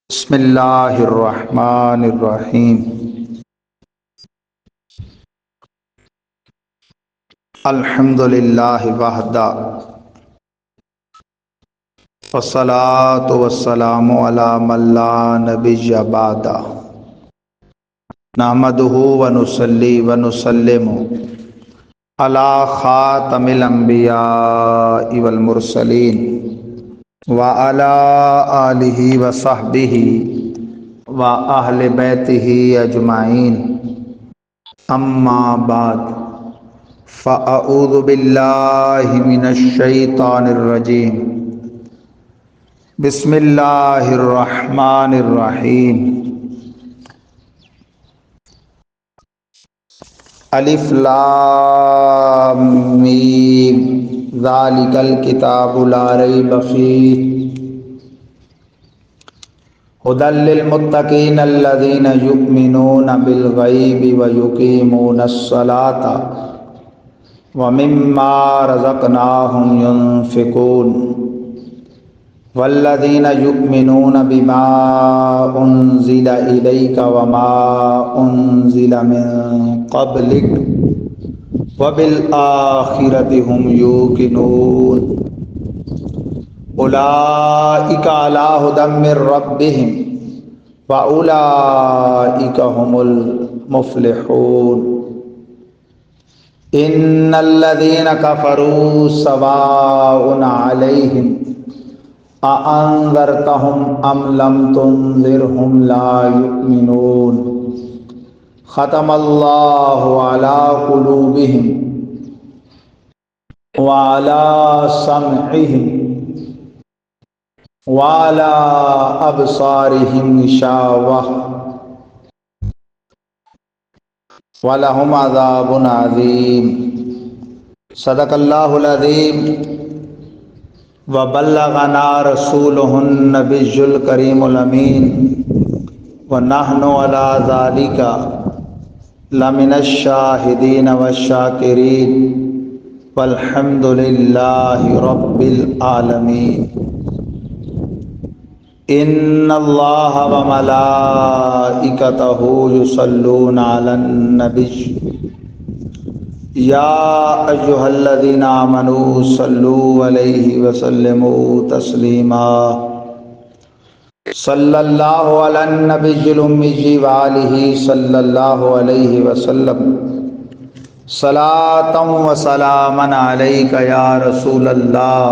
بسم اللہ الرحمن الرحیم۔ الحمد للہ وحدہ والصلاة والسلام علی من لا نبی بعدہ نحمدہ ونصلی ونسلم علی خاتم الانبیاء والمرسلین وعلی آلہ وصحبہ وأہل بیتہ اجمعین، اما بعد فاعوذ باللہ من الشیطان الرجیم، بسم اللہ الرحمن الرحیم۔ الف لام میم، ذالک الکتاب لا ریب فیہ ھدی للمتقین الذین یؤمنون بالغیب ویقیمون الصلاۃ ومما رزقناہم ینفقون والذین یؤمنون بما انزل الیک وما انزل من قبلک وبالآخرۃ ھم یوقنون اولئک علی ھدی من ربہم واولئک ھم المفلحون۔ ان الذین کفروا سواء علیہم اانذرتہم ام لم تنذرہم لا یؤمنون۔ ختم اللہ علی قلوبہم وعلی سمعہم وعلی ابصارہم غشاوہ وَلَهُمْ عَذَابٌ عَظِيمٌ۔ صدق اللہ العظیم وبلغنا رسولہ النبی الکریم الامین ونحن علی ذلک لمن الشاہدین والشاکرین والحمد للہ رب العالمین۔ ان اللہ وملائکتہ یصلون علی النبی یا ایہا الذین آمنوا صلوا علیہ وسلموا تسلیما۔ صلی اللہ علی النبی الامی وآلہ صلی اللہ علیہ وسلم صلاۃ و سلاما علیک یا رسول اللہ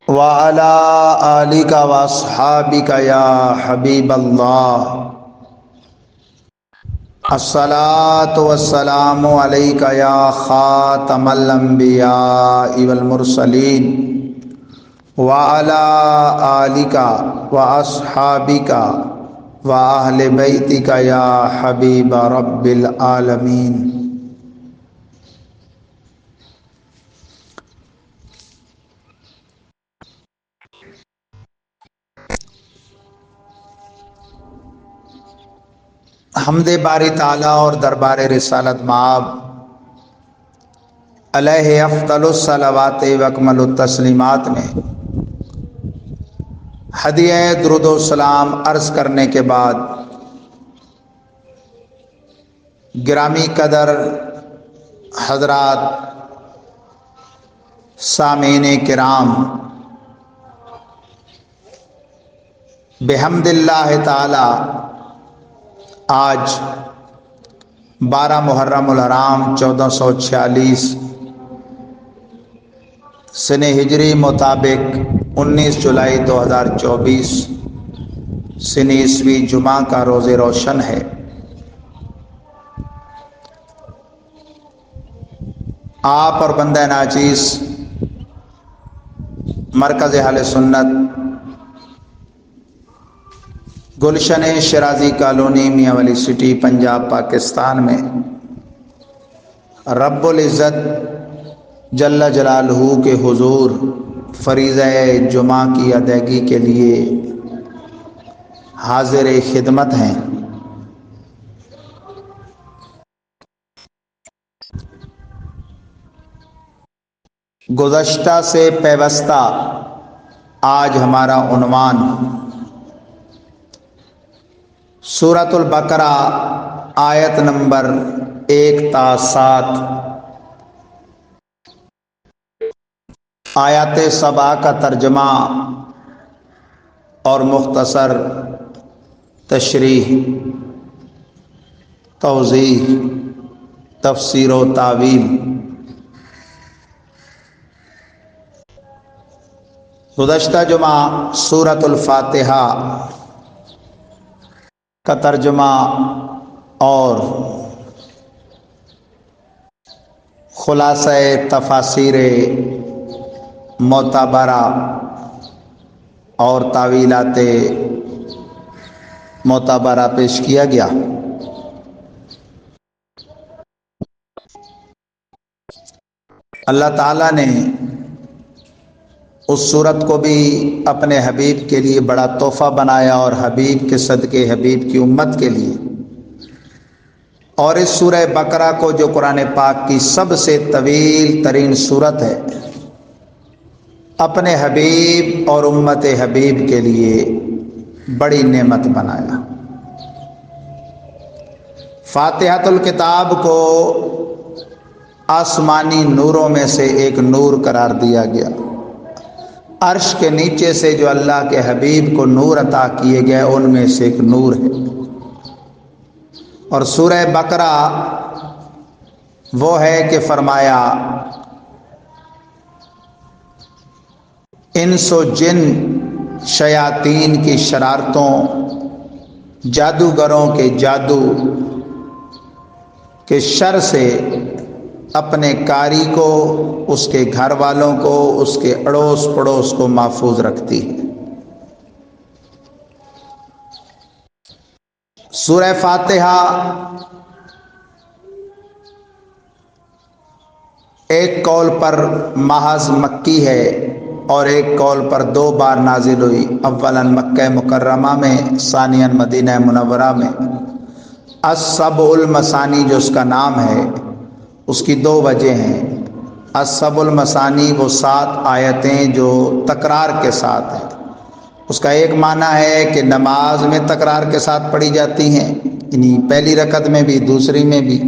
وعلی آلک واصحابک یا حبیب اللہ۔ الصلاۃ والسلام علیک یا خاتم الانبیاء والمرسلین وعلی آلک واصحابک واہل بیتک یا حبیب رب العالمین۔ حمد باری تعالیٰ اور دربار رسالت مآب علیہ افضل الصلوات و اکمل التسلیمات میں ہدیہ درود و سلام عرض کرنے کے بعد، گرامی قدر حضرات سامعین کرام، بحمد اللہ تعالی آج 12 محرم الحرام 1446 سن ہجری مطابق 19 جولائی 2024 سن عیسوی جمعہ کا روز روشن ہے۔ آپ اور بندہ ناچیز مرکز اہل سنت گلشن شرازی کالونی میاں والی سٹی پنجاب پاکستان میں رب العزت جل جلالہ کے حضور فریضہ جمعہ کی ادائیگی کے لیے حاضر خدمت ہیں۔ گزشتہ سے پیوستہ آج ہمارا عنوان سورۃ البقرہ آیت نمبر 1 تا 7 آیات سبع کا ترجمہ اور مختصر تشریح، توضیح، تفسیر و تعویل۔ گزشتہ جمعہ سورۃ الفاتحہ کا ترجمہ اور خلاصہ تفاسیر معتبرہ اور تعویلات معتبرہ پیش کیا گیا۔ اللہ تعالیٰ نے اس صورت کو بھی اپنے حبیب کے لیے بڑا تحفہ بنایا اور حبیب کے صدقے حبیب کی امت کے لیے، اور اس سورہ بقرہ کو جو قرآن پاک کی سب سے طویل ترین سورت ہے، اپنے حبیب اور امت حبیب کے لیے بڑی نعمت بنایا۔ فاتحۃ الکتاب کو آسمانی نوروں میں سے ایک نور قرار دیا گیا۔ عرش کے نیچے سے جو اللہ کے حبیب کو نور عطا کیے گئے ان میں سے ایک نور ہے۔ اور سورہ بقرہ وہ ہے کہ فرمایا انس و جن، شیاطین کی شرارتوں، جادوگروں کے جادو کے شر سے اپنے قاری کو، اس کے گھر والوں کو، اس کے اڑوس پڑوس کو محفوظ رکھتی ہے۔ سورہ فاتحہ ایک قول پر محض مکی ہے اور ایک قول پر 2 بار نازل ہوئی، اولاً مکہ مکرمہ میں، ثانیاً مدینہ منورہ میں۔ السبع المثانی جو اس کا نام ہے، اس کی 2 وجہ ہیں۔ السبع المثانی وہ 7 آیتیں جو تکرار کے ساتھ ہیں۔ اس کا ایک معنی ہے کہ نماز میں تکرار کے ساتھ پڑھی جاتی ہیں، یعنی پہلی رکعت میں بھی دوسری میں بھی،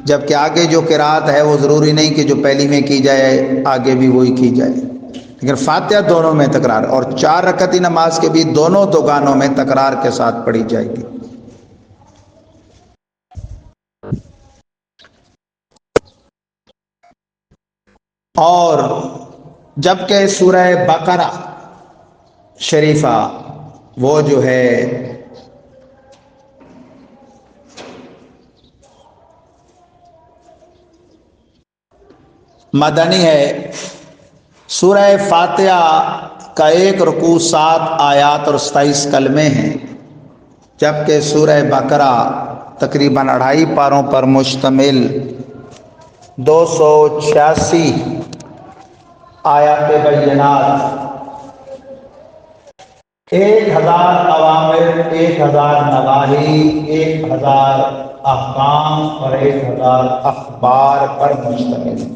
جبکہ آگے جو قرات ہے وہ ضروری نہیں کہ جو پہلی میں کی جائے آگے بھی وہی کی جائے، لیکن فاتحہ دونوں میں تکرار، اور 4 رکعتی نماز کے بھی دونوں دوگانوں میں تکرار کے ساتھ پڑھی جائے گی۔ اور جبکہ سورہ بقرہ شریفہ وہ جو ہے مدنی ہے، سورہ فاتحہ کا ایک رکوع 7 آیات اور 27 کلمے ہیں، جبکہ سورہ بقرہ تقریباً 2.5 پاروں پر مشتمل 286 آیات بینات، 1000 اوامر، 1000 نواہی، 1000 احکام اور 1000 اخبار پر مشتمل ہے۔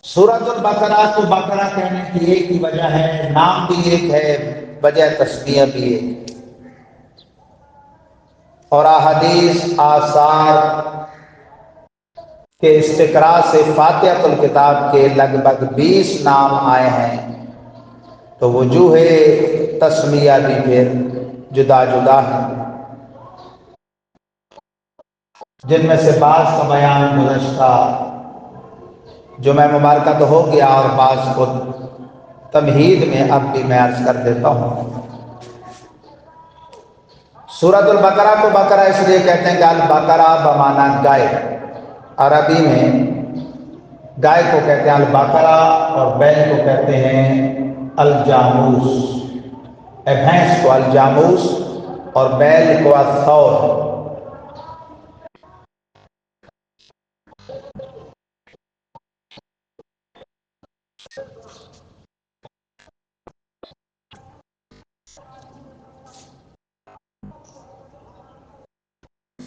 سورۃ البقرہ کو بقرہ کہنے کی ایک ہی وجہ ہے، نام بھی ایک ہے، وجہ تسمیہ بھی ایک، اور احادیث آثار کے استقراء سے فاتحۃ الکتاب کے لگ بھگ 20 نام آئے ہیں، تو وجوہ تسمیہ بھی پھر جدا جدا ہیں، جن میں سے بعض کا بیان گزشتہ جمعہ مبارکہ تو ہو گیا، اور بعض کو تمہید میں اب بھی میں عرض کر دیتا ہوں۔ سورۃ البقرہ کو بقرہ اس لیے کہتے ہیں کہ البقرہ بمعنی گائے، عربی میں گائے کو کہتے ہیں البقرہ، اور بیل کو کہتے ہیں الجاموس، بھینس کو الجاموس اور بیل کو الثور۔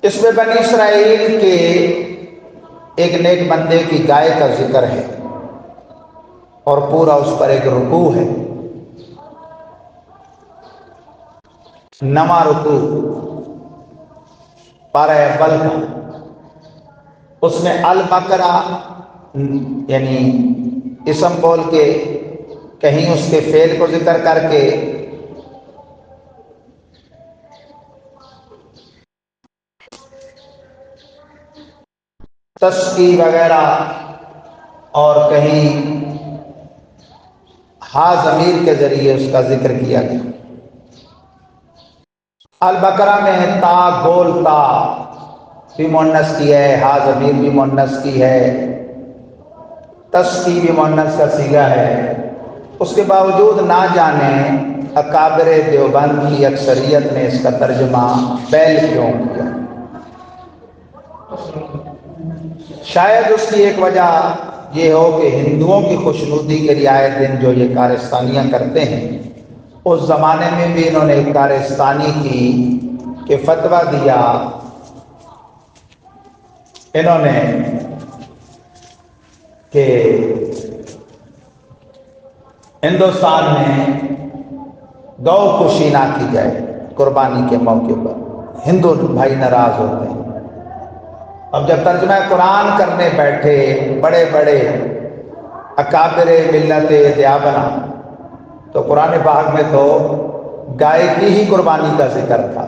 اس میں بنی اسرائیل کے ایک نیک بندے کی گائے کا ذکر ہے اور پورا اس پر ایک رکوع ہے، نما رکوع پارہ اول کا۔ اس میں البقرہ یعنی اسم بول کے کہیں اس کے فعل کو ذکر کر کے تسکی وغیرہ اور کہیں ہا ضمیر کے ذریعے اس کا ذکر کیا گیا۔ البقرہ میں تا گول تا بھی مؤنث کی ہے، ہا ضمیر بھی مؤنث کی ہے، تسکی بھی مؤنث کا صیغہ ہے۔ اس کے باوجود نہ جانے اکابر دیوبند کی اکثریت نے اس کا ترجمہ بیل کیوں کیا۔ شاید اس کی ایک وجہ یہ ہو کہ ہندوؤں کی خوشنودی کے رعایت دن جو یہ کارستانیاں کرتے ہیں، اس زمانے میں بھی انہوں نے ایک کارستانی کی کہ فتویٰ دیا، انہوں نے کہ ہندوستان میں گو کشی نہ کی جائے قربانی کے موقع پر، ہندو بھائی ناراض ہوتے ہیں۔ اب جب ترجمہ قرآن کرنے بیٹھے بڑے بڑے اکابر ملت دیابنا، تو قرآن پاک میں تو گائے کی ہی قربانی کا ذکر تھا،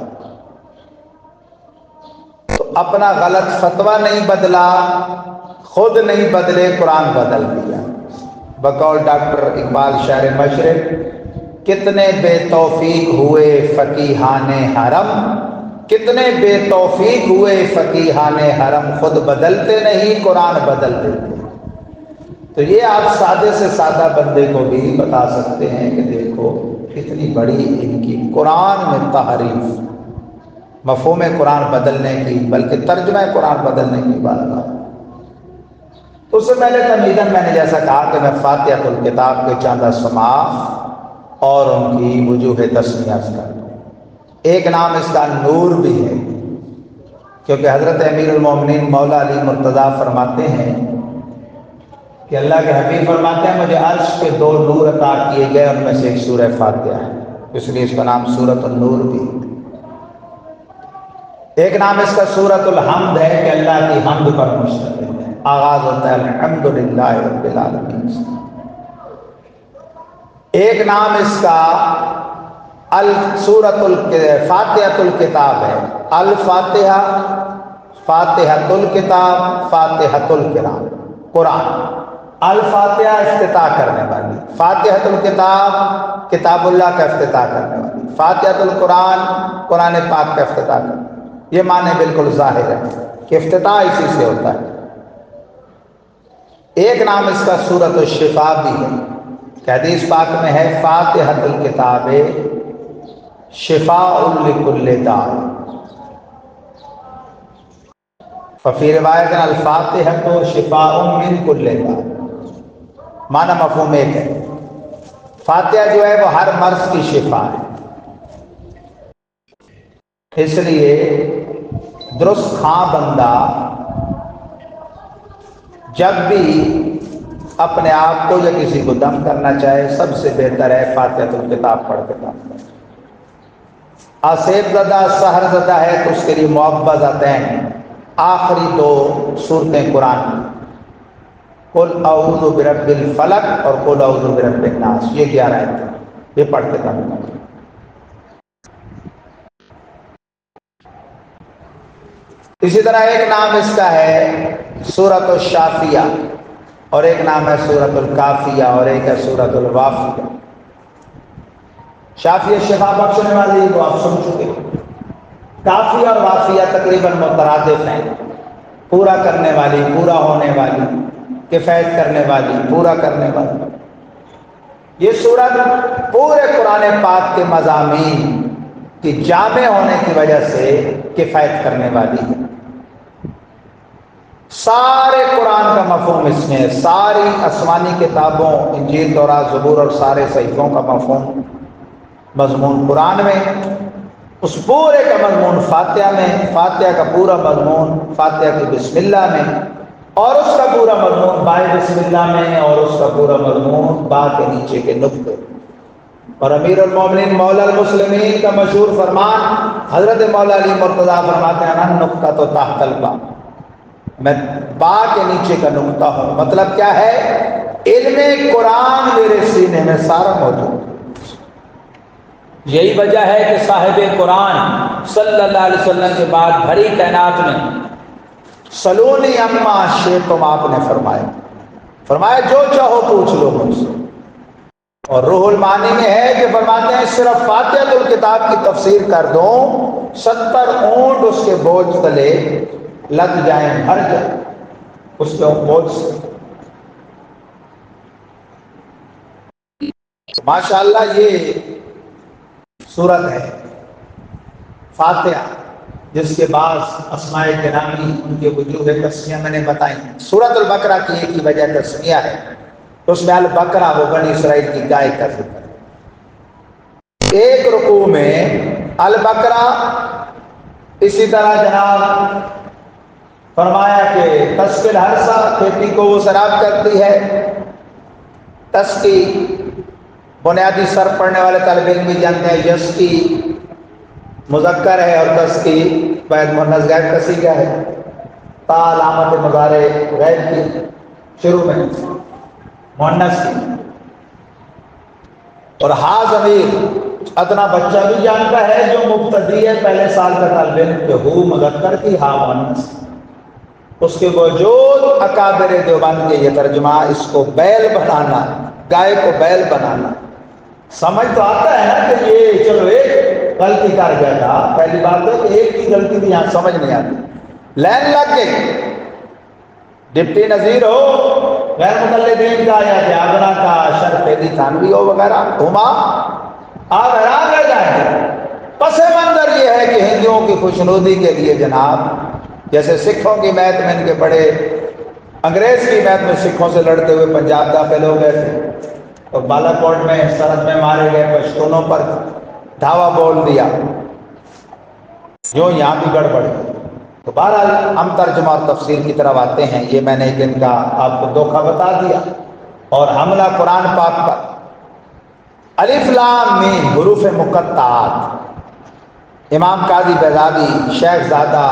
تو اپنا غلط فتویٰ نہیں بدلا، خود نہیں بدلے، قرآن بدل دیا۔ بقول ڈاکٹر اقبال شاعر مشرق، کتنے بے توفیق ہوئے فقیہان حرم، کتنے بے توفیق ہوئے فقیہان حرم، خود بدلتے نہیں قرآن بدل دیتے۔ تو یہ آپ سادے سے سادہ بندے کو بھی بتا سکتے ہیں کہ دیکھو کتنی بڑی ان کی قرآن میں تحریف، مفہوم قرآن بدلنے کی، بلکہ ترجمہ قرآن بدلنے کی بات ہے۔ تو اس سے پہلے تمہیداً میں نے جیسا کہا کہ میں فاتحۃ الکتاب کے چند اسماء اور ان کی وجوہ تسمیہ کر دوں۔ ایک نام اس کا نور بھی ہے، کیونکہ حضرت امیر المومنین مولا علی مرتضیٰ فرماتے ہیں کہ اللہ کے حبیب فرماتے ہیں مجھے عرش کے 2 نور عطا کیے گئے، ان میں سے ایک سورہ فاتحہ ہے، اس لیے اس کا نام سورۃ النور بھی۔ ایک نام اس کا سورۃ الحمد ہے کہ اللہ کی حمد پر مشتمل ہے، آغاز ہوتا ہے الحمدللہ رب العالمین سے۔ ایک نام اس کا فاتحۃ الکتاب ہے، الفاتحہ، فاتحۃ الکتاب، فاتحۃ القرآن، قرآن۔ الفاتحہ افتتاح کرنے والی، فاتحۃ الکتاب کتاب اللہ کا افتتاح کرنے والی، فاتحۃ القرآن قرآن پاک کا افتتاح کرنے والی۔ یہ معنی بالکل ظاہر ہے کہ افتتاح اسی سے ہوتا ہے۔ ایک نام اس کا سورۃ الشفاء بھی ہے کہ حدیث پاک میں ہے فاتحۃ الکتاب شفاء لکل داء، ففی روایت الفاتحۃ شفاء من کل داء، معنی مفہوم ایک ہے۔ فاتحہ جو ہے وہ ہر مرض کی شفا ہے، اس لیے درست خواں بندہ جب بھی اپنے آپ کو یا کسی کو دم کرنا چاہے سب سے بہتر ہے فاتحۃ الکتاب پڑھ کے دم کرے۔ آصیب زدہ سحر زدہ ہے تو اس کے لیے معوذتین، آخری 2 سورتیں قرآن کی، قل اعوذ برب الفلق اور قل اعوذ برب الناس، یہ 11 آیتیں، یہ پڑھ کے دم کرے۔ اسی طرح ایک نام اس کا ہے سورۃ الشافیہ، اور ایک نام ہے سورۃ الکافیہ، اور ایک ہے سورۃ الوافیہ۔ شافیہ شفا بخشنے والی وہ آپ سن چکے، کافیہ اور وافیہ تقریباً مترادف ہیں، پورا کرنے والی، پورا ہونے والی، کفایت کرنے والی، پورا کرنے والی۔ یہ سورت پورے قرآن پاک کے مضامین کی جامع ہونے کی وجہ سے کفایت کرنے والی ہے۔ سارے قرآن کا مفہوم اس میں، ساری آسمانی کتابوں انجیل، تورات، زبور اور سارے صحیفوں کا مفہوم مضمون قرآن میں، اس پورے کا مضمون فاتحہ میں، فاتحہ کا پورا مضمون فاتحہ کی بسم اللہ میں، اور اس کا پورا مضمون بائے بسم اللہ میں، اور اس کا پورا مضمون با کے نیچے کے نقطے۔ اور امیر المومنین مولا المسلمین کا مشہور فرمان حضرت مولا علی مرتضیٰ فرماتے ہیں نا نقطہ تو تحت البا، میں با کے نیچے کا نقطہ ہوں۔ مطلب کیا ہے؟ علم قرآن میرے سینے میں سارا موجود ہے۔ یہی وجہ ہے کہ صاحب قرآن صلی اللہ علیہ وسلم کے بعد بھری کائنات میں سلونی اما شئتم آپ نے فرمایا جو چاہو پوچھ لو مجھ سے۔ اور روح المعانی میں ہے کہ فرماتے ہیں صرف فاتحۃ الکتاب کی تفسیر کر دوں 70 اونٹ اس کے بوجھ تلے لگ جائیں، بھر جائیں اس کے بوجھ سے۔ ماشاءاللہ یہ سورت ہے فاتحہ، جس کے بعض اسماء گرامی ان کے وجوہ تسمیہ میں نے بتائی۔ سورت البقرہ کی ایک ہی وجہ تسمیہ ہے، تو اس میں البقرہ وہ بنی اسرائیل کی گائے کا ذکر ہے۔ ایک رکوع میں البقرہ، اسی طرح جناب فرمایا کہ تسقی الحرث، کھیتی کو وہ سیراب کرتی ہے۔ تسقی بنیادی سر پڑھنے والے طالب علم بھی جانتے ہیں، یس کی مذکر ہے اور تسقی بعد مؤنث غائب کسی کا ہے، تا علامت مضارع غائب کی شروع میں مؤنث کی، اور ہا ضمیر ادنا بچہ بھی جانتا ہے جو مبتدی ہے پہلے سال کا طالب علم کہ ہو مذکر کی ہا مؤنث، اس کے وجود اکابر دیوبند کے یہ ترجمہ اس کو بیل بنانا، گائے کو بیل بنانا۔ سمجھ تو آتا ہے نا کہ یہ چلو ایک غلطی کر گیا تھا، پہلی بات ہے کہ ایک کی غلطی بھی یہاں سمجھ نہیں آتی، لین لگ گئی، ڈپٹی نظیر ہو غیر مقلدین کا یا جاگرا کا شرف دی تھانوی ہو وغیرہ گھما آپ حیران رہ جائیں گے۔ پس منظر یہ ہے کہ ہندوؤں کی خوشنودی کے لیے جناب جیسے سکھوں کی میت میں ان کے بڑے انگریز کی میت میں سکھوں سے لڑتے ہوئے پنجاب داخل ہو گئے تھے، تو بالا کوٹ میں سرحد میں مارے گئے، پشتونوں پر دھاوا بول دیا، جو یہاں بھی گڑبڑ ہے۔ تو بہرحال ہم ترجمہ اور تفسیر کی طرف آتے ہیں، یہ میں نے ایک دن کا آپ کو دھوکہ بتا دیا، اور حملہ قرآن پاک پر۔ الف لام میم حروف مقطعات، امام قاضی بیضاوی، شیخ زادہ،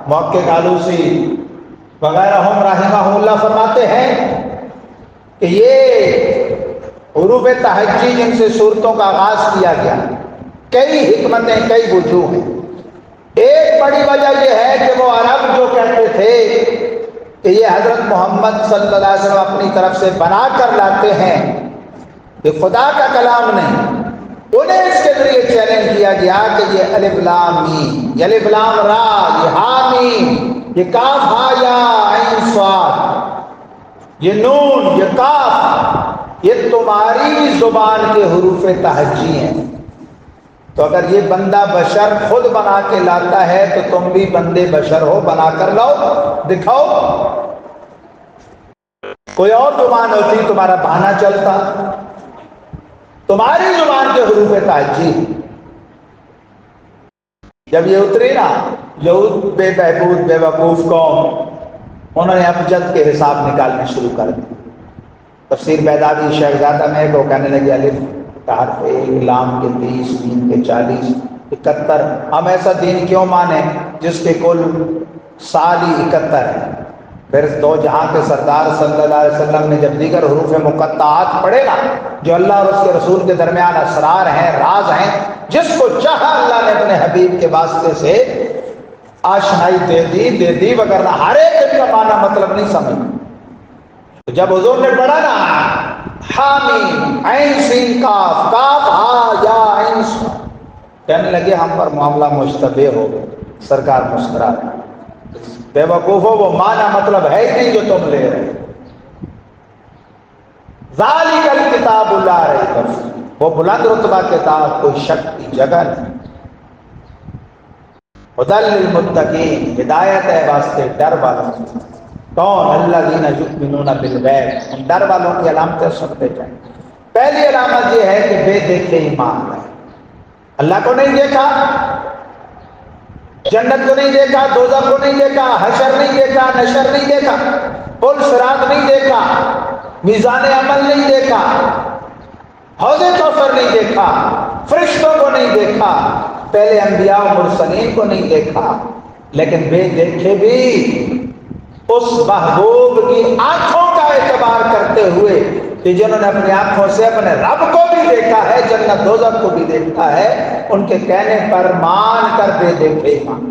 محقق آلوسی وغیرہ ہم رحمہ اللہ فرماتے ہیں کہ یہ حروف تہجی جن سے صورتوں کا آغاز کیا گیا، کئی حکمتیں، کئی وجوہ ہیں۔ ایک بڑی وجہ یہ ہے کہ وہ عرب جو کہتے تھے کہ یہ حضرت محمد صلی اللہ علیہ وسلم اپنی طرف سے بنا کر لاتے ہیں، یہ خدا کا کلام نہیں، انہیں اس کے ذریعے چیلنج کیا گیا کہ یہ الف لام میم، یہ الف لام را، یہ ہا میم، یہ کاف ہا یا عین صاد، یہ نون، یہ کاف، یہ تمہاری زبان کے حروف تہجی ہیں۔ تو اگر یہ بندہ بشر خود بنا کے لاتا ہے تو تم بھی بندے بشر ہو، بنا کر لاؤ، دکھاؤ۔ کوئی اور زبان ہوتی تمہارا بہانہ چلتا، تمہاری زبان کے حروف تہجی۔ جب یہ اتری نا، یہود بے بہبود بے وقوف قوم، انہوں نے ابجد کے حساب نکالنے شروع کر دی۔ تفسیر بیضاوی شیخ زادہ میں وہ کہنے لگے الف کا حرف 1، لام کے 30، میم کے 40، 71۔ ہم ایسا دین کیوں مانیں جس کے کل سال ہی 71 ہے؟ پھر دو جہاں کے سردار صلی اللہ علیہ وسلم نے جب دیگر حروف مقطعات پڑھے نا، جو اللہ اور اس کے رسول کے درمیان اسرار ہیں، راز ہیں، جس کو چاہا اللہ نے اپنے حبیب کے واسطے سے آشنائی دے دی، وگرنہ ہر ایک کا معنی مطلب نہیں سمجھ۔ جب حضور نے پڑھا نا حامیم عین سین کاف، کاف ہا یا عین صاد، کہنے لگے ہم پر معاملہ مشتبہ ہو گیا۔ سرکار مسکرائے، بے وقوفو وہ معنی مطلب ہے ہی نہیں جو تم لے رہے۔ ذالک الکتاب لا ریب فیہ، وہ بلند رتبہ کتاب کوئی شک کی جگہ نہیں۔ ہدی للمتقین، ہدایت ہے واسطے ڈر والوں۔ کون؟ الذین یؤمنون بالغیب، ان ڈر والوں کی علامتیں سنتے جائیں۔ پہلی علامت یہ ہے کہ بے دیکھے ایمان ہے، اللہ کو نہیں دیکھا جنت کو نہیں دیکھا، دوزخ کو نہیں دیکھا، حشر نہیں دیکھا، نشر نہیں دیکھا، پل صراط نہیں دیکھا، میزان عمل نہیں دیکھا، حوض کوثر نہیں دیکھا، فرشتوں کو نہیں دیکھا، پہلے انبیاء و مرسلین کو نہیں دیکھا، لیکن بے دیکھے بھی اس محبوب کی آنکھوں کا اعتبار کرتے ہوئے کہ جنہوں نے اپنی آنکھوں سے اپنے رب کو بھی دیکھا ہے، جنت دوزخ کو بھی دیکھا ہے، ان کے کہنے پر مان کر بے دیکھے ایمان۔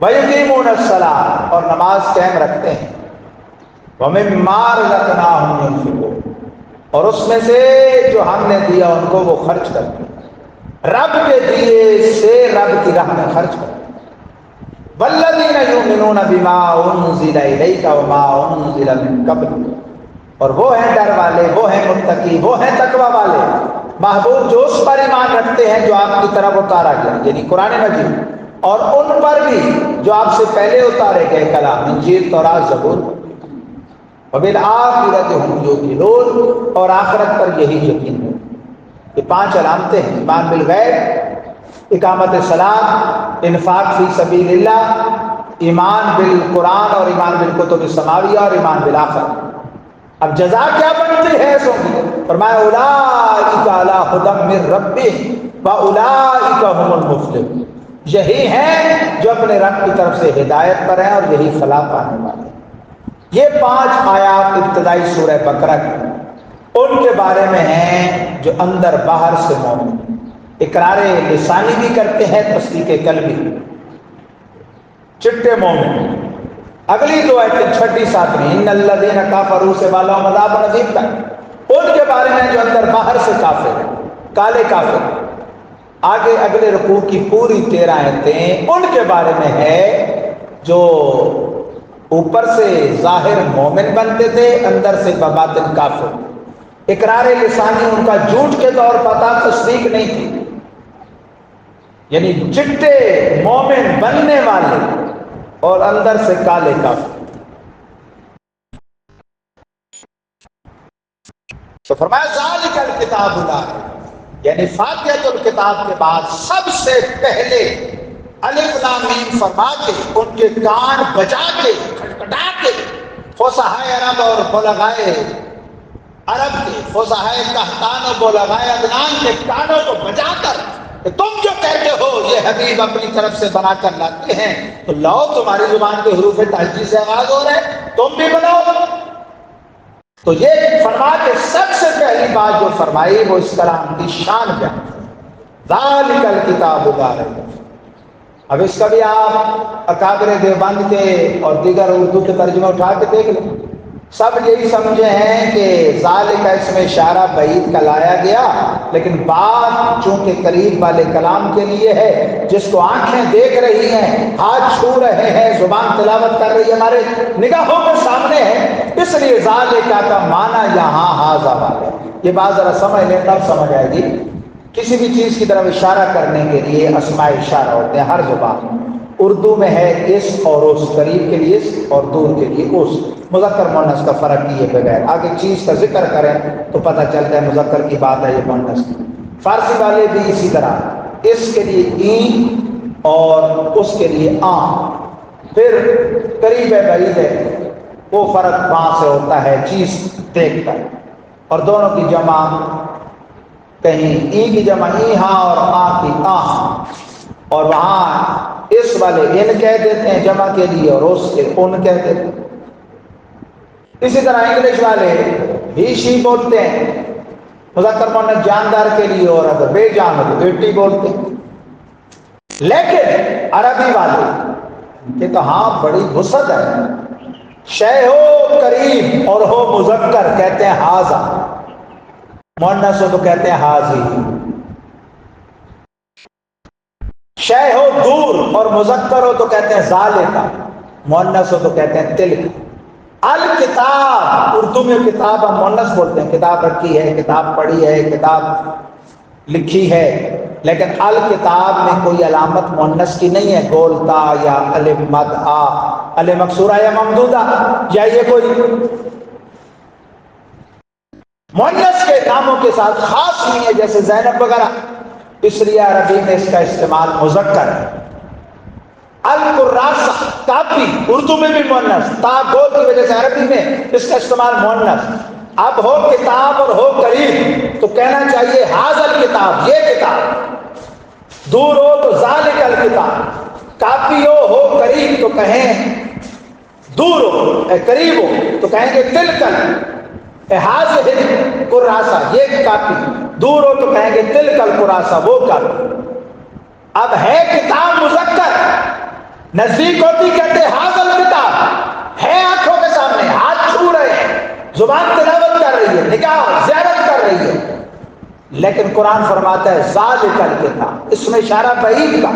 وَيُقِيمُونَ الصَّلَاةَ، اور نماز قائم رکھتے ہیں، وَمِمَّا رَزَقْنَاهُمْ يُنْفِقُونَ، اور اس میں سے جو ہم نے دیا ان کو وہ خرچ کرتے ہیں، رب کے دیے سے رب کی راہ میں خرچ کرتے ہیں۔ وَالَّذِينَ يُؤْمِنُونَ بِمَا أُنزِلَ إِلَيْكَ وَمَا أُنزِلَ مِن قَبْلِكَ، اور وہ ہیں ڈر والے، وہ ہیں متقی، وہ ہیں تقوی والے، محبوب جو اس پر ایمان رکھتے ہیں جو آپ کی طرف اتارا گیا، یعنی قرآن مجید، اور ان پر بھی جو آپ سے پہلے اتارے گئے کلام، انجیل، تورات، زبور، وَبِالْآخِرَةِ هُمْ يُوقِنُونَ، اور آخرت پر یہی یقین ہے۔ یہ 5 علامتیں ہیں: ایمان بالغیب، اقامت صلاۃ، انفاق فی سبیل اللہ، ایمان بالقرآن اور ایمان بالکتب السماویہ، اور ایمان بالآخرہ۔ اب جزا کیا بنتی ہے سو کی؟ فرمایا اولئک علی ھدی من ربہم واولئک ھم المفلحون، یہی ہیں جو اپنے رب کی طرف سے ہدایت پر ہیں اور یہی فلاح پانے والے ہیں۔ یہ 5 آیات ابتدائی سورہ بقرہ کی ان کے بارے میں ہیں جو اندر باہر سے مومن، اقرار لسانی بھی کرتے ہیں، تصدیق قلبی، چٹے مومن۔ اگلی 2 آیتیں 6 7 ان الذین کفروا سے والا عذاب عظیم کا، ان کے بارے میں جو اندر باہر سے کافر ہیں، کالے کافر۔ آگے اگلے رکوع کی پوری 13 آیتیں ان کے بارے میں ہے جو اوپر سے ظاہر مومن بنتے تھے، اندر سے بباطن کافر۔ اقرار لسانی ان کا جھوٹ کے طور پر تھا، تصدیق نہیں تھی، یعنی چٹے مومن بننے والے اور اندر سے کالے کافر۔ تو فرمایا ذالک الکتاب لا ریب، یعنی فاتحۃ الکتاب کے بعد سب سے پہلے الف لام میم فرما کے ان کے کان بجا کے کھٹکھٹا کے فصحائے عرب اور بلغائے عرب کے، فصحائے قحطان و بلغائے عدنان کے کانوں کو بجا کر کہ تم جو کہتے ہو یہ حبیب اپنی طرف سے بنا کر لاتے ہیں، تو لاؤ، تمہاری زبان کے حروف تہجی سے آغاز ہو رہے ہیں، تم بھی بناؤ۔ تو یہ فرما کے سب سے پہلی بات جو فرمائی وہ اس کلام کی شان بیان ہے، ذالک الکتاب لا ریب۔ اب اس کا بھی آپ اکابر دیوبند کے اور دیگر اردو کے ترجمے اٹھا کے دیکھ لیں، سب یہی سمجھے ہیں کہ ذالک اس میں اشارہ بعید کا لایا گیا، لیکن بات چونکہ قریب والے کلام کے لیے ہے، جس کو آنکھیں دیکھ رہی ہیں، ہاتھ چھو رہے ہیں، زبان تلاوت کر رہی ہے، ہمارے نگاہوں کے سامنے ہے، اس لیے ذالک کا معنی یہاں ھذا والا۔ یہ بات ذرا سمجھ لیں تب سمجھ آئے گی۔ کسی بھی چیز کی طرف اشارہ کرنے کے لیے اسماء اشارہ ہوتے ہیں ہر زبان میں۔ اردو میں ہے اس اور اس، قریب کے لیے اس اور دور کے لیے اس، مذکر مؤنث کا فرق کیے بغیر۔ آگے چیز کا ذکر کریں تو پتہ چلتا ہے مذکر کی بات ہے یہ مؤنث کی۔ فارسی والے بھی اسی طرح، اس کے لیے این اور اس کے لیے آن، پھر قریب ہے بعید ہے، وہ فرق وہاں سے ہوتا ہے چیز دیکھ کر۔ اور دونوں کی جمع، کہیں ای کی جمع ای ہاں اور آ کی آ، اور وہاں اس والے ان کہہ دیتے ہیں جمع کے لیے اور اس کے ان کہہ دیتے ہیں۔ اسی طرح انگلش والے ہی شی بولتے ہیں مذکر مؤنث جاندار کے لیے، اور اگر بے جان ہو تو بیٹی بولتے ہیں۔ لیکن عربی والے کہ تو ہاں بڑی وسعت ہے، شے ہو قریب اور ہو مذکر کہتے ہیں ھذا، مؤنث ہو تو کہتے ہیں ھاذی، شے ہو دور اور مذکر ہو تو کہتے ہیں ذالک، مؤنث ہو تو کہتے ہیں تلک۔ الکتاب، اردو میں کتاب ہم مؤنث بولتے ہیں، کتاب رکھی ہے، کتاب پڑھی ہے، کتاب لکھی ہے، لیکن الکتاب میں کوئی علامت مؤنث کی نہیں ہے، گولتا یا الف مد آ، الف مکسورہ یا ممدودہ، یا یہ کوئی مؤنث کے ناموں کے ساتھ خاص نہیں ہے، جیسے زینب وغیرہ۔ اس لیے عربی میں اس کا استعمال مذکر ہے۔ القراسہ کاپی، اردو میں بھی مؤنث، تا گول کی وجہ سے عربی میں اس کا استعمال مؤنث۔ اب ہو کتاب اور ہو قریب تو کہنا چاہیے حاضر کتاب، یہ کتاب، دور ہو تو ذالک الکتاب، کاپی ہو قریب تو کہیں دور ہو، قریب ہو تو کہیں گے تلکل حاضر قراسہ، یہ کاپی، دور ہو تو کہیں گے تلکل قراسہ، وہ کاپی۔ اب ہے کتاب مذکر، نزدیک ہوتی کہتے حاضر کتاب، ہے آنکھوں کے سامنے، ہاتھ چھو رہے ہیں، زبان تلاوت کر رہی ہے، نگاہ زیارت کر رہی ہے، لیکن قرآن فرماتا ہے ذالک الکتاب، اس میں اشارہ بعید کا۔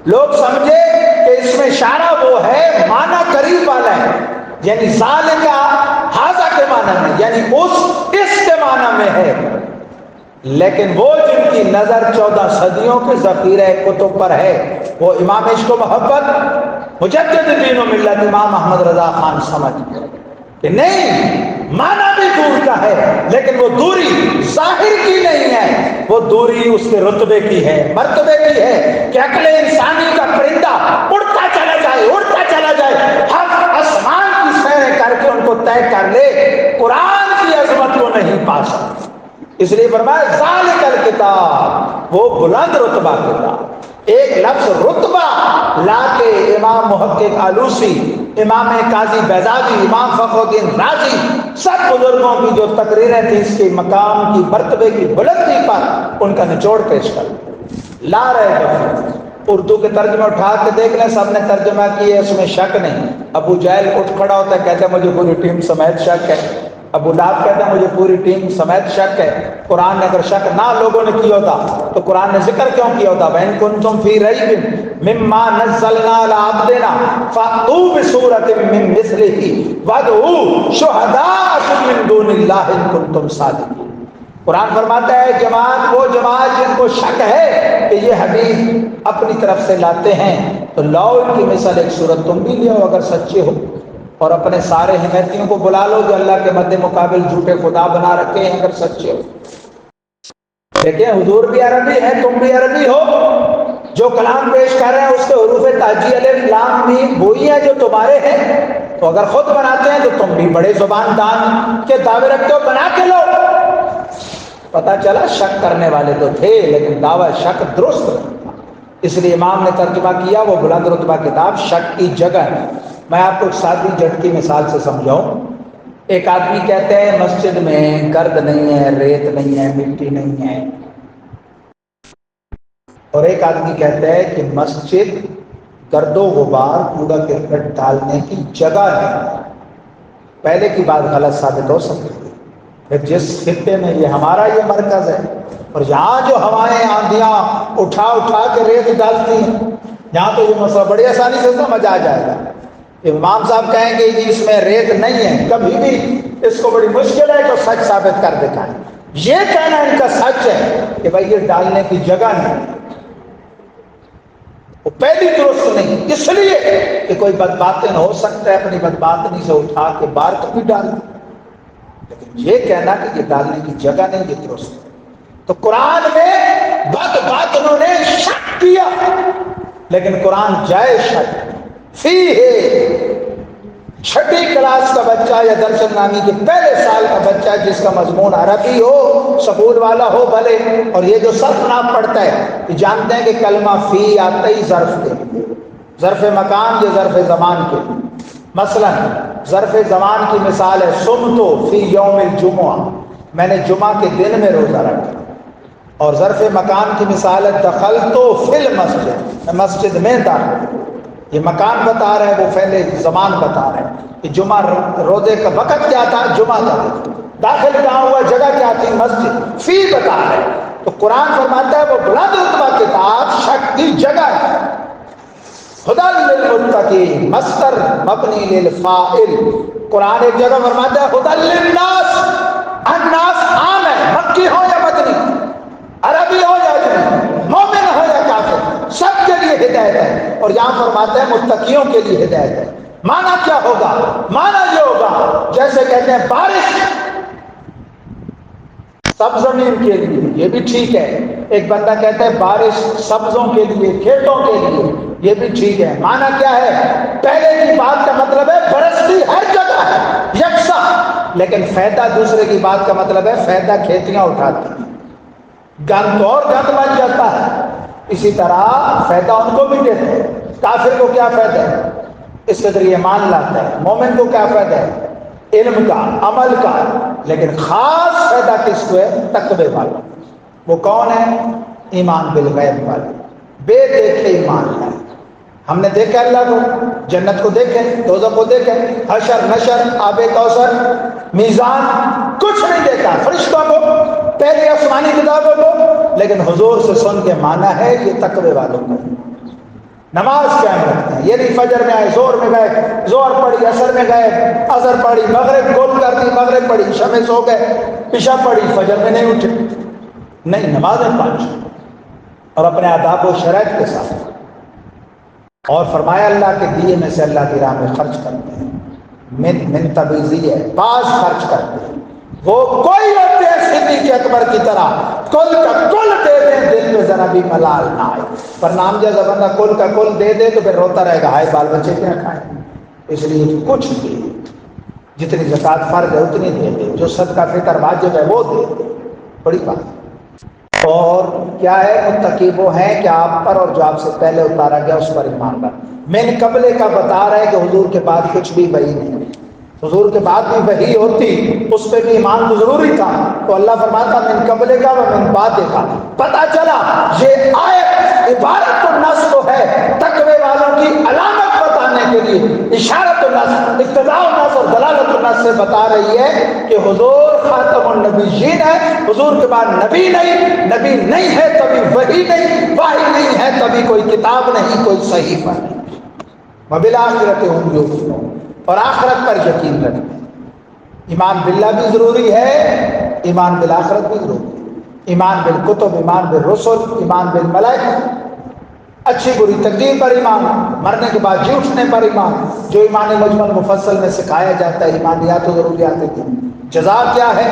لوگ سمجھے کہ اس میں اشارہ وہ ہے معنی قریب والا ہے، یعنی ذالک حاضر کے معنی میں، یعنی اس کے معنی میں ہے، لیکن وہ جن کی نظر 14 صدیوں کے ذخیرہ کتب پر ہے، وہ امام عشق و محبت مجدد دین و ملت امام احمد رضا خان سمجھ کہ نہیں، معنی بھی دور کا ہے، لیکن وہ دوری ظاہر کی نہیں ہے، وہ دوری اس کے رتبے کی ہے، مرتبے کی ہے، کہ عقل انسانی کا پرندہ اڑتا چلا جائے، ہر آسمان کی سیر کر کے ان کو طے کر لے، قرآن کی عظمت کو نہیں پا سکتا۔ اس لیے فرمایا ذالک الکتاب، وہ بلند رتبہ کتاب۔ ایک لفظ رتبہ لا کے امام محقق آلوسی، امام قاضی بیضاوی، امام فخر الدین رازی، سب بزرگوں کی جو تقریریں تھیں اس کے مقام کی مرتبے کی بلندی پر، ان کا نچوڑ پیش کر لا رہے ہیں۔ اردو کے ترجمے اٹھا کے دیکھ لیں، سب نے ترجمہ کیے، اس میں شک نہیں۔ ابو جہل اٹھ کھڑا ہوتا ہے، کہتا ہے مجھے پوری ٹیم سمیت شک ہے، ابو لہب کہتا ہے مجھے پوری ٹیم سمیت شک ہے۔ قرآن نے اگر شک نہ لوگوں نے کیا ہوتا تو قرآن نے ذکر کیوں کیا ہوتا؟ وَإِن كُنتُمْ فِي رَيْبٍ مِّمَّا نَزَّلْنَا عَلَىٰ عَبْدِنَا فَأْتُوا بِسُورَةٍ مِّن مِّثْلِهِ وَادْعُوا شُهَدَاءَكُم مِّن دُونِ اللَّهِ إِن كُنتُمْ صَادِقِينَ۔ قرآن فرماتا ہے جماعت، وہ جماعت جن کو شک ہے کہ یہ حدیث اپنی طرف سے لاتے ہیں تو لاؤ ان کی مثال ایک سورت تم بھی لے اگر سچے ہو، اور اپنے سارے حمیتیوں کو بلا لو جو اللہ کے مد مقابل جھوٹے خدا بنا رکھے ہیں اگر سچے ہو۔ دیکھیں حضور بھی عربی ہے، تم بھی عربی ہو، جو کلام پیش کر رہے ہیں اس کے حروف تہجی الف لام میم وہی ہیں جو تمہارے ہیں، تو اگر خود بناتے ہیں تو تم بھی بڑے زبان دان کے دعوے رکھتے ہو، بنا کے لو۔ پتہ چلا شک کرنے والے تو تھے لیکن دعویٰ شک درست تھا، اس لیے امام نے ترجمہ کیا وہ بلند رتبہ کتاب شک کی جگہ ہے۔ میں آپ کو ایک سادی جھٹکی مثال سے سمجھاؤں۔ ایک آدمی کہتے ہیں مسجد میں گرد نہیں ہے، ریت نہیں ہے، مٹی نہیں ہے، اور ایک آدمی کہتا ہے کہ مسجد گرد و غبار کوڑا کرکٹ ڈالنے کی جگہ ہے۔ پہلے کی بات غلط ثابت ہو سکتی ہے کہ جس خطے میں یہ ہمارا یہ مرکز ہے اور یہاں جو ہوائیں آندیاں اٹھا کے ریت ڈالتی ہیں، یہاں تو یہ مسئلہ بڑی آسانی سے سمجھ آ جائے گا۔ امام صاحب کہیں گے جی اس میں ریت نہیں ہے، کبھی بھی اس کو بڑی مشکل ہے تو سچ ثابت کر دکھائیں۔ یہ کہنا ان کا سچ ہے کہ بھائی یہ ڈالنے کی جگہ نہیں، وہ پہلی درست نہیں، اس لیے کہ کوئی بدباطن ہو سکتا ہے اپنی بدباطنی سے اٹھا کے باہر کبھی ڈال دیں، لیکن یہ کہنا کہ یہ ڈالنے کی جگہ نہیں یہ درست ہے۔ تو قرآن میں بدباطنوں نے شک کیا، لیکن قرآن جائز شک فی ہے۔ چھٹی کلاس کا بچہ یا درس نامی کے پہلے سال کا بچہ جس کا مضمون عربی ہو، سکول والا ہو بھلے، اور یہ جو صرف نام پڑھتا ہے یہ جانتے ہیں کہ کلمہ فی آتا ہی ظرف کے، ظرف مکان یا ظرف زمان کے۔ مثلا ظرف زمان کی مثال ہے صمتو فی یوم الجمعہ، میں نے جمعہ کے دن میں روزہ رکھا، اور ظرف مکان کی مثال ہے دخلتو فی المسجد، میں مسجد میں داخل۔ یہ مکان بتا رہے ہیں، وہ فعل زمان بتا رہے ہیں کہ جمعہ روزے کا وقت کیا تھا، جمعہ تھا، داخل کہاں ہوا، جگہ کیا تھی، مسجد۔ فی بتا رہے ہیں تو قرآن فرماتا ہے وہ بلند رتبہ کتاب شک کی جگہ ہے۔ ہدی للمتقین مصدر مبنی للفاعل۔ قرآن ایک جگہ فرماتا ہے ہدی للناس، الناس عام ہے، مکی ہو یا مدنی، عربی ہو یا اجمی، مومن ہو یا کافر، سب کے لیے ہدایت ہے، اور یہاں فرماتا ہے متقیوں کے لیے ہدایت ہے۔ معنی کیا ہوگا؟ معنی یہ ہوگا جیسے کہتے ہیں بارش سب زمین کے لیے، یہ بھی ٹھیک ہے۔ ایک بندہ کہتا ہے بارش سبزوں کے لیے، کھیتوں کے لیے، یہ بھی ٹھیک ہے۔ معنی کیا ہے؟ پہلے کی بات کا مطلب ہے برستی ہر جگہ ہے یکساں، لیکن فائدہ دوسرے کی بات کا مطلب ہے فائدہ کھیتیاں اٹھاتی ہیں، گند اور گند بن جاتا ہے۔ اسی طرح فائدہ ان کو بھی دیتے ہیں۔ کافر کو کیا فائدہ ہے؟ اس کے ذریعے مان لاتا ہے۔ مومن کو کیا فائدہ ہے؟ علم کا، عمل کا۔ لیکن خاص فائدہ کس کو ہے؟ تقوی والا۔ وہ کون ہے؟ ایمان بالغیب والے، بے دیکھے ایمان ہے۔ ہم نے دیکھا اللہ کو، جنت کو دیکھے، دوزخ کو دیکھے، حشر نشر، آب کوثر، میزان، کچھ نہیں دیکھا، فرشتوں کو، پہلے آسمانی کتابوں کو، لیکن حضور سے سن کے مانا ہے یہ تقوی والوں کو۔ نماز قائم رکھتے ہیں، یہ نہیں فجر میں آئے زور میں گئے، زور پڑھی عصر میں گئے، عصر پڑھی مغرب گول کر دی، مغرب پڑھی عشاء میں سو گئے، عشاء پڑھی فجر میں نہیں اٹھے۔ نہیں، نمازیں پانچ اور اپنے آداب و شرائط کے ساتھ۔ اور فرمایا اللہ کے دیے میں سے اللہ کی راہ میں خرچ کرتے ہیں، من تبیزی ہے، بعض خرچ کرتے ہیں۔ وہ کوئی ہوتے ہیں صدیق اکبر کی طرح کل کا کل دے دیں، دل پہ ذرا بھی ملال نہ آئے۔ پر نام جیسا بندہ کل کا کل دے دے تو پھر روتا رہے گا، ہائے بال بچے کیا کھائیں۔ اس لیے کچھ دے، جتنی زکوٰۃ فرض ہے اتنی دے دے، جو صدقہ فطر واجب ہے وہ دے دے، بڑی بات۔ اور کیا ہے؟ متقی وہ ہیں کہ آپ پر اور جو آپ سے پہلے اتارا گیا اس پر ایمان رکھ۔ من قبلے کا بتا رہے کہ حضور کے بعد کچھ بھی وحی نہیں، حضور کے بعد بھی وحی ہوتی اس پہ بھی ایمان تو ضروری تھا۔ تو اللہ فرماتا من قبلے کا و من بعد کا۔ پتہ چلا یہ آیت عبارت النص تو ہے، تقوی والوں کی علامت بتانے کے لیے، اشارت النص، اقتضاء النص اور دلالت النص سے بتا رہی ہے کہ حضور خاتم النبیین ہے، حضور کے بعد نبی نہیں، نبی نہیں ہے تبھی وحی نہیں، وحی نہیں ہے تبھی کوئی کتاب نہیں، کوئی صحیفہ نہیں۔ وبالآخرۃ ہم یوقنون، اور آخرت پر یقین رکھتے ہیں۔ ایمان باللہ بھی ضروری ہے، ایمان بالآخرت بھی ضروری ہے، ایمان بالکتب، ایمان بالرسل، ایمان بالملائکہ، اچھی بری تقدیر پر ایمان، مرنے کے بعد جی اٹھنے پر ایمان، جو ایمان مجمل مفصل میں سکھایا جاتا ہے، ایمانیات و ضروریات کی جزا کیا ہے؟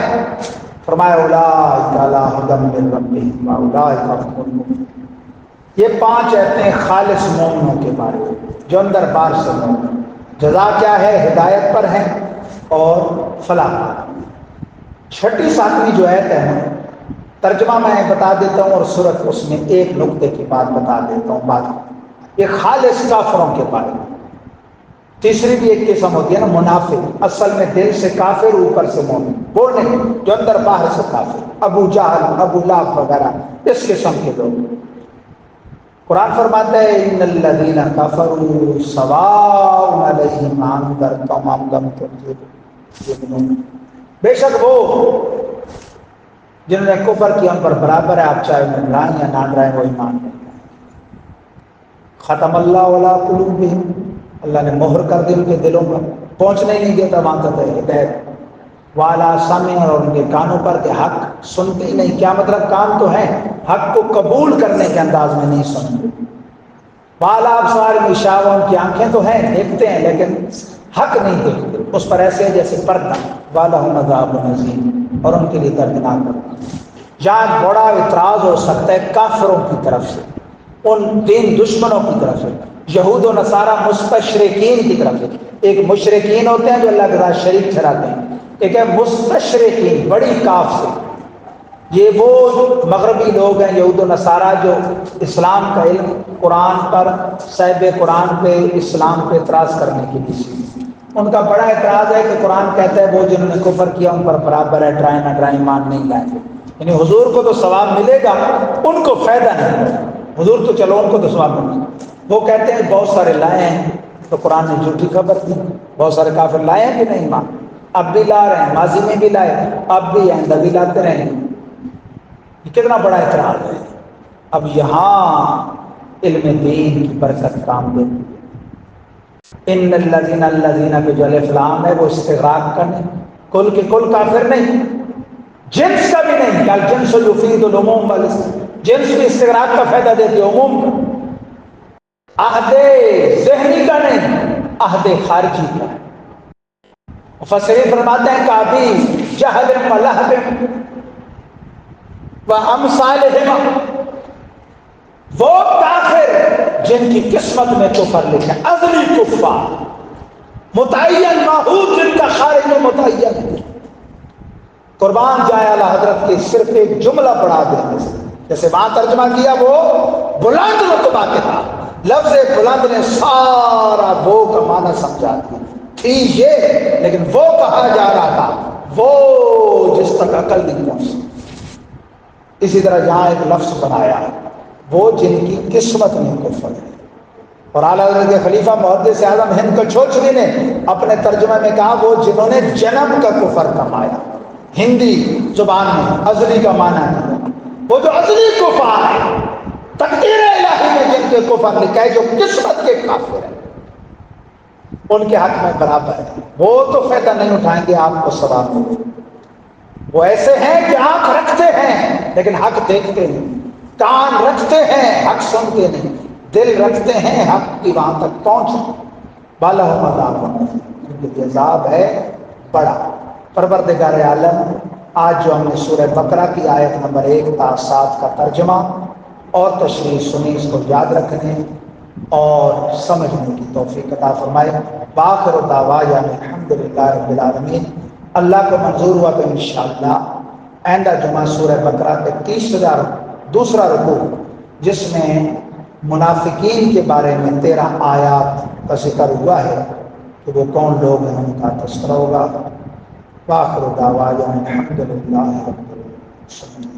فرمایا اولئک علی ھدی من ربہم واولئک ھم المفلحون۔ یہ 5 ایتیں خالص مومنوں کے بارے میں جو اندر بار سے مومن، جزا کیا ہے؟ ہدایت پر ہے اور فلاح پر۔ 6 7 جو ایت ہے نا، ترجمہ میں بتا دیتا ہوں اور صورت اس میں ایک نقطے کی بات بتا دیتا ہوں۔ بات یہ خالص کافروں کے بارے میں۔ تیسری بھی ایک قسم ہوتی ہے نا منافق، اصل میں دل سے کافر اوپر سے مومن، وہ نہیں جو اندر باہر سے کافر، ابو جہل، ابو لہب وغیرہ اس قسم کے لوگ۔ قرآن فرماتا ہے ان الذین کفروا سواء علیہم انذرتہم ام لم تنذرہم، بے شک وہ جنہوں نے کفر کیا ان پر برابر ہے، آپ چاہے انہیں ڈرائیں یا نہ ڈرائیں وہ ایمان کرتے ہیں۔ ختم اللہ علی قلوبہم، اللہ نے مہر کر دی ان کے دلوں پر، پہنچنے ہی نہیں دیتا وہاں تک ہدایت۔ وعلی سمعہم، اور ان کے کانوں پر کہ حق سنتے ہی نہیں۔ کیا مطلب؟ کان تو ہیں، حق کو قبول کرنے کے انداز میں نہیں سنتے۔ وعلی ابصارہم غشاوہ، ان کی آنکھیں تو ہیں، دیکھتے ہیں لیکن حق نہیں دیکھتے، اس پر ایسے جیسے پردہ۔ وَلَهُمْ عَذَابٌ عَظِیمٌ، اور ان کے لیے دردناک ہے۔ یہاں بڑا اعتراض ہو سکتا ہے کافروں کی طرف سے، ان دین دشمنوں کی طرف سے، یہود و نصارہ مستشرقین کی طرف سے۔ ایک مشرکین ہوتے ہیں جو اللہ کے ساتھ شریک ٹھہراتے ہیں، ایک ہے مستشرقین بڑی کاف سے، یہ وہ مغربی لوگ ہیں یہود و نصارہ جو اسلام کا علم قرآن پر، صاحب قرآن پہ، اسلام پہ اعتراض کرنے کی لیے۔ ان کا بڑا اعتراض ہے کہ قرآن کہتا ہے وہ جنہوں نے کفر کیا ان پر برابر ہے، ڈرائیں نہ ڈرائیں، ایمان نہیں لائیں گے، یعنی حضور کو تو ثواب ملے گا، ان کو فائدہ نہیں ہوگا۔ حضور تو چلو ان کو تو ثواب ملے گا، وہ کہتے ہیں بہت سارے لائے ہیں تو قرآن نے جھوٹی خبر دی، بہت سارے کافر لائے ہیں کہ نہیں ایمان، اب بھی لا رہے ہیں، ماضی میں بھی لائے، اب بھی آئندہ بھی لاتے رہیں گے۔ یہ کتنا بڑا اعتراض ہے۔ اب یہاں علم دین کی برکت کام دیتی ہے۔ ان الذین پہ جو الف لام ہے وہ استغراق کا نہیں، کل کے کل کافر نہیں، جنس کا بھی نہیں، کہ الجنس یفید العموم، جنس بھی استغراق کا فائدہ دیتی ہے، عموم کا۔ عہد ذہنی کا نہیں، عہد خارجی کا ہے۔ مفسرین فرماتے ہیں کافی جہل و لہب، وَأَمْثَالِهِمَا، وہ کافر جن کی قسمت میں کفر لکھا ہے، ازلی کفار، متعین معہود جن کا خارج میں متعین ہے۔ قربان جائے اعلیٰ حضرت کی صرف ایک جملہ پڑھا دینے سے، جیسے وہاں ترجمہ کیا وہ بلند رتبہ کے تھا، لفظ بلند نے سارا وہ کا معنی سمجھا دیا تھی یہ، لیکن وہ کہا جا رہا تھا وہ جس تک عقل نہیں پہنچ سکتی۔ اسی طرح جہاں ایک لفظ بنایا وہ جن کی قسمت میں کفر ہے، اور اعلیٰ حضرت کے خلیفہ محدث اعظم ہند کچھوچری نے اپنے ترجمے میں کہا وہ جنہوں نے جنم کا کفر کمایا، ہندی زبان میں ازلی کا معنی ہے وہ جو ازلی کفار ہے، تقدیر الہی میں جن کے کفر لکھا ہے، جو قسمت کے کافر ہیں، ان کے حق میں برابر ہے، وہ تو فائدہ نہیں اٹھائیں گے آپ کو ثواب میں۔ وہ ایسے ہیں کہ آنکھ رکھتے ہیں لیکن حق دیکھتے نہیں، کان رکھتے ہیں حق سنتے نہیں، دل رکھتے ہیں حق کی وہاں تک پہنچ، بالہم عذاب، ان کے عذاب ہے بڑا۔ پروردگار عالم، آج جو ہم نے سورہ بقرہ کی آیت نمبر 1 تا 7 کا ترجمہ اور تشریح سنی، اس کو یاد رکھنے اور سمجھنے کی توفیق عطا فرمائے۔ بآخر دعوانا الحمدللہ رب العالمین۔ اللہ کو منظور ہوا تو انشاءاللہ آئندہ جمعہ سورہ بقرہ کے 2 رکوع جس میں منافقین کے بارے میں 13 آیات کا ذکر ہوا ہے کہ وہ کون لوگ ہیں، ان کا تذکرہ ہوگا۔ وآخر دعوانا الحمدللہ رب العالمین۔